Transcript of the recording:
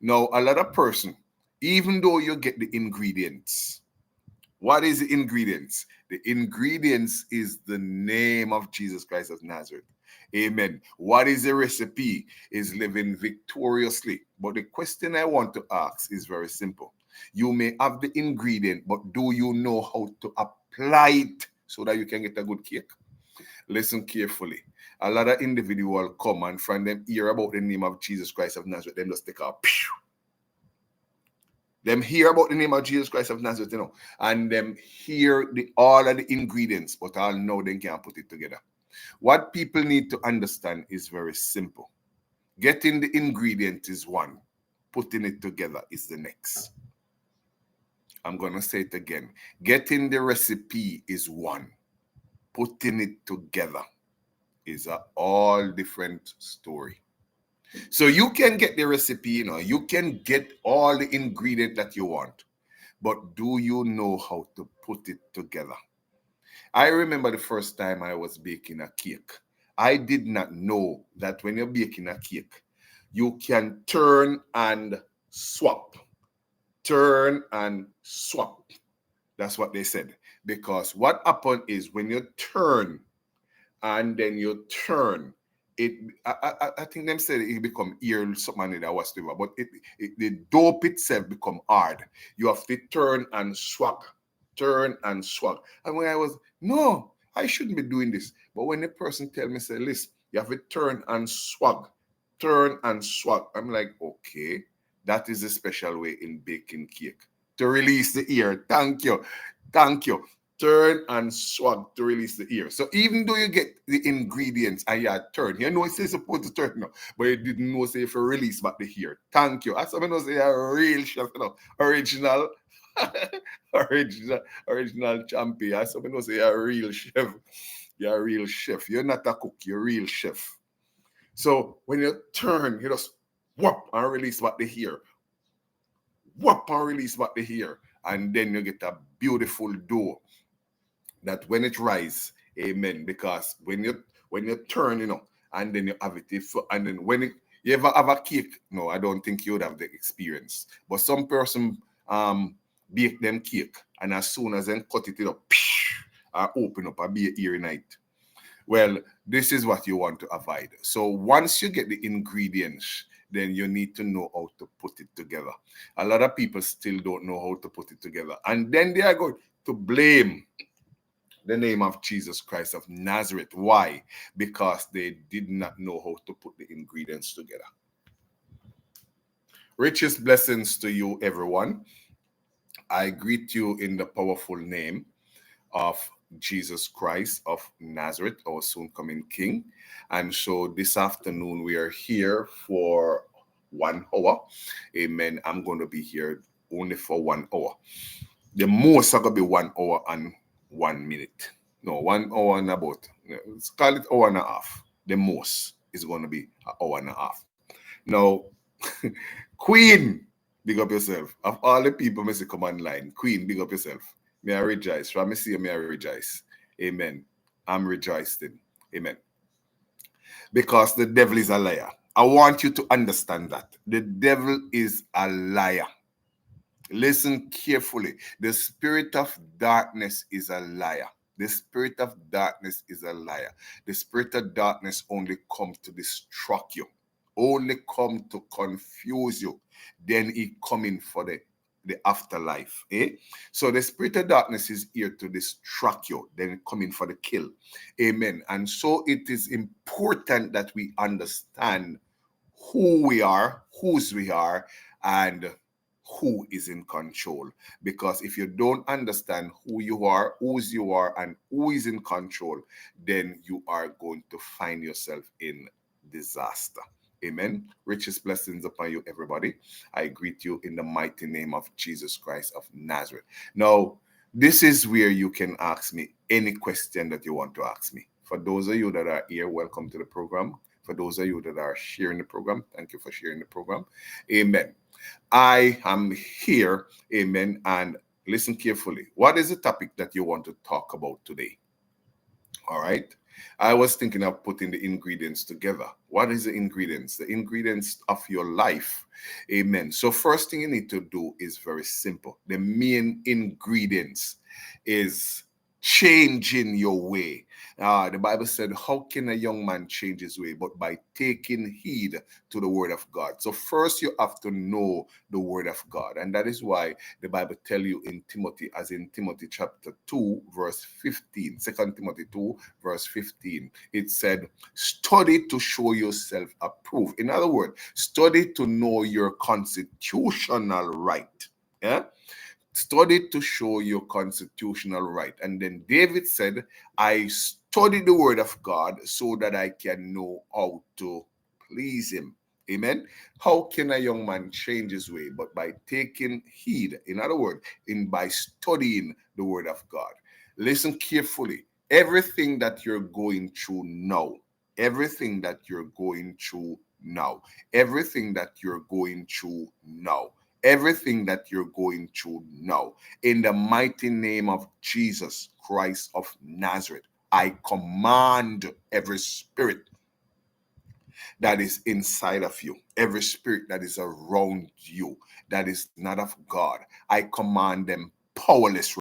Now, a lot of person, even though you get the ingredients, what is the ingredients? The ingredients is the name of Jesus Christ of Nazareth. Amen. What is the recipe? Is living victoriously. But the question I want to ask is very simple. You may have the ingredient, but do you know how to apply it so that you can get a good cake? Listen carefully. A lot of individuals come and from them hear about the name of Jesus Christ of Nazareth, them just take a pew. Them hear about the name of Jesus Christ of Nazareth, and them hear all of the ingredients, but all know they can't put it together. What people need to understand is very simple. Getting the ingredient is one. Putting it together is the next. I'm going to say it again. Getting the recipe is one. Putting it together is a all different story. So you can get the recipe, you can get all the ingredient that you want, but do you know how to put it together? I remember the first time I was baking a cake. I did not know that when you're baking a cake, you can turn and swap. Turn and swap. That's what they said. Because what happened is when you turn and then you turn, I think them said it become ear something that was doing, but the dope itself become hard. You have to turn and swag, turn and swag. And when I was, no, I shouldn't be doing this. But when the person tell me, say, listen, you have to turn and swag, I'm like, okay, that is a special way in baking cake to release the ear. Thank you, thank you. Turn and swag to release the ear. So even though you get the ingredients and you turn, it's supposed to turn now, but you didn't know say if you release back the ear. Thank you. As someone knows say a real chef, original, original champion. As someone knows say a real chef. You're a real chef. You're not a cook, you're a real chef. So when you turn, you just whoop and release back the ear. Whoop and release back the ear. And then you get a beautiful dough that when it rise, amen. Because when you turn, and then you have it, and then when you ever have a cake, no, I don't think you would have the experience. But some person bake them cake, and as soon as they cut it up, or open up, and be a ear night. Well, this is what you want to avoid. So once you get the ingredients, then you need to know how to put it together. A lot of people still don't know how to put it together, and then they are going to blame the name of Jesus Christ of Nazareth. Why? Because they did not know how to put the ingredients together. Richest blessings to you, everyone. I greet you in the powerful name of Jesus Christ of Nazareth, our soon coming King. And so this afternoon we are here for 1 hour. Amen. I'm going to be here only for 1 hour. The most are going to be 1 hour and 1 minute. No, 1 hour and about, let's call it hour and a half. The most is going to be an hour and a half. Now, Queen, big up yourself. Of all the people, I say come online. Queen, big up yourself. May I rejoice. From me see you, may I rejoice. Amen. I'm rejoicing. Amen. Because the devil is a liar. I want you to understand that. The devil is a liar. Listen carefully. The spirit of darkness is a liar. The spirit of darkness is a liar. The spirit of darkness only comes to distract you, only come to confuse you. Then he coming for the afterlife. So the spirit of darkness is here to distract you, then coming for the kill. Amen. And so it is important that we understand who we are, whose we are, and who is in control. Because if you don't understand who you are, whose you are, and who is in control, then you are going to find yourself in disaster. Amen. Richest blessings upon you, everybody. I greet you in the mighty name of Jesus Christ of Nazareth. Now, this is where you can ask me any question that you want to ask me. For those of you that are here, welcome to the program. For those of you that are sharing the program, thank you for sharing the program. Amen. I am here, amen, and listen carefully. What is the topic that you want to talk about today? All right. I was thinking of putting the ingredients together. What is the ingredients? The ingredients of your life. Amen. So first thing you need to do is very simple. The main ingredients is changing your way. The Bible said, how can a young man change his way? But by taking heed to the word of God. So first you have to know the word of God. And that is why the Bible tell you in Timothy, as in Timothy chapter 2, verse 15, 2 Timothy 2, verse 15, it said, study to show yourself approved. In other words, study to know your constitutional right. Yeah. Study to show your constitutional right. And then David said, I study the word of God so that I can know how to please him. Amen. How can a young man change his way? But by taking heed. In other words, by studying the word of God. Listen carefully. Everything that you're going through now, everything that you're going through now, everything that you're going through now, everything that you're going through now, in the mighty name of Jesus Christ of Nazareth, I command every spirit that is inside of you, every spirit that is around you, that is not of God, I command them powerless